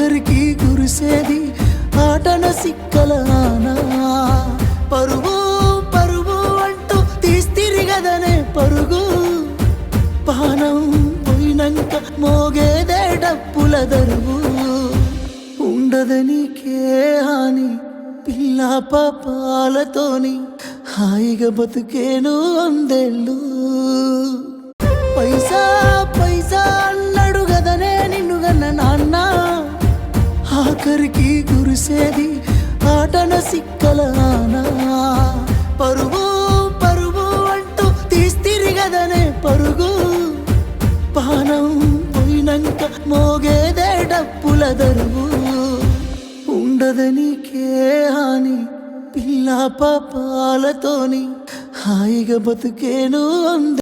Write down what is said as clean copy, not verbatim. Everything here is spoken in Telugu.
ఆఖరికి కురిసేది ఆటన సిక్కలానా పరువు పరువు అంటూ తీస్తిరిగదనే పరుగు పానం పోయినంక మోగేదే డప్పుల దరువు ఉండదనికే హాని పిల్ల పాపాలతోని హాయిగా బతుకేను వందేళ్ళు పైసా పైసా అన్నాడు గదనే నిన్ను గన్న నాన్న ఆఖరికి కురిసేది ఆటన సిక్కలానా పరువు పరువు అంటూ తీస్తిరిగదనే పరుగు పానం పోయినంక మోగేదే డప్పుల దరువు ఉండదనికే హాని పిల్ల పాపాలతోని హాయిగా బతుకేను